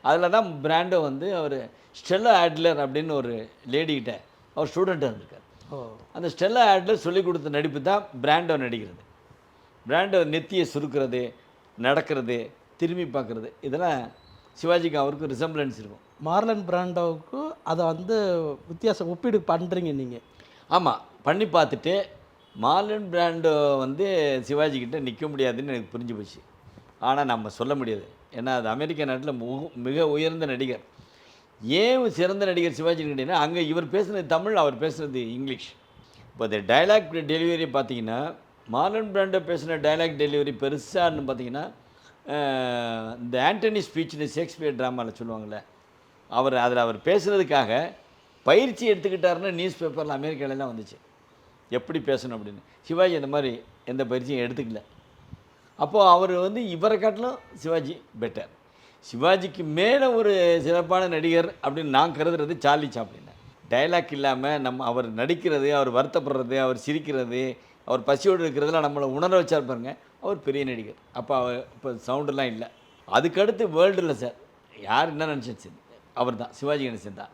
அதில் தான் பிராண்டோ வந்து அவர் ஸ்டெல்லா ஆட்லர் அப்படின்னு ஒரு லேடிக்கிட்ட அவர் ஸ்டூடெண்ட்டாக இருந்திருக்கார். அந்த ஸ்டெல்லா ஆட்லர் சொல்லிக் கொடுத்த நடிப்பு தான் பிராண்டோ நடிக்கிறது. பிராண்டோ நெத்தியை சுருக்கிறது, நடக்கிறது, திரும்பி பார்க்குறது, இதெல்லாம் சிவாஜிக்கு அவருக்கும் ரிசம்பிளன்ஸ் இருக்கும். மார்லன் பிராண்டோவுக்கு அதை வந்து வித்தியாசம் ஒப்பீடு பண்ணுறீங்க நீங்கள்? ஆமாம், பண்ணி பார்த்துட்டு மார்லன் பிராண்டோ வந்து சிவாஜி கிட்ட நிற்க முடியாதுன்னு எனக்கு புரிஞ்சு போச்சு. ஆனால் நம்ம சொல்ல முடியாது. ஏன்னா அது அமெரிக்க நாட்டில் மிக உயர்ந்த நடிகர். ஏன் சிறந்த நடிகர் சிவாஜின்னு கேட்டிங்கன்னா, அங்கே இவர் பேசுனது தமிழ், அவர் பேசுகிறது இங்கிலீஷ். இப்போ இந்த டைலாக் டெலிவரி பார்த்தீங்கன்னா, மார்லன் பிராண்டோ பேசின டைலாக் டெலிவரி பெருசான்னு பார்த்தீங்கன்னா, இந்த ஆண்டனி ஸ்பீச்னு ஷேக்ஸ்பியர் ட்ராமாவில் சொல்லுவாங்கள்ல, அவர் பேசுகிறதுக்காக பயிற்சி எடுத்துக்கிட்டாருன்னு நியூஸ் பேப்பரில் அமெரிக்காலெலாம் வந்துச்சு, எப்படி பேசணும் அப்படின்னு. சிவாஜி அந்த மாதிரி எந்த பயிற்சியும் எடுத்துக்கல. அப்போது அவர் வந்து இவரை காட்டிலும் சிவாஜி பெட்டர். சிவாஜிக்கு மேலே ஒரு சிறப்பான நடிகர் அப்படின்னு நான் கருதுறது சார்லி சாப்ளின். டைலாக் இல்லாமல் அவர் நடிக்கிறது, அவர் வருத்தப்படுறது, அவர் சிரிக்கிறது, அவர் பசியோடு இருக்கிறதுலாம் நம்மளை உணர வச்சா பாருங்க, அவர் பெரிய நடிகர். அப்போ இப்போ சவுண்டெல்லாம் இல்லை. அதுக்கடுத்து வேர்ல்டில் சார் யார் என்ன நினச்சிச்சு, அவர் தான் சிவாஜி கணேசன் தான்.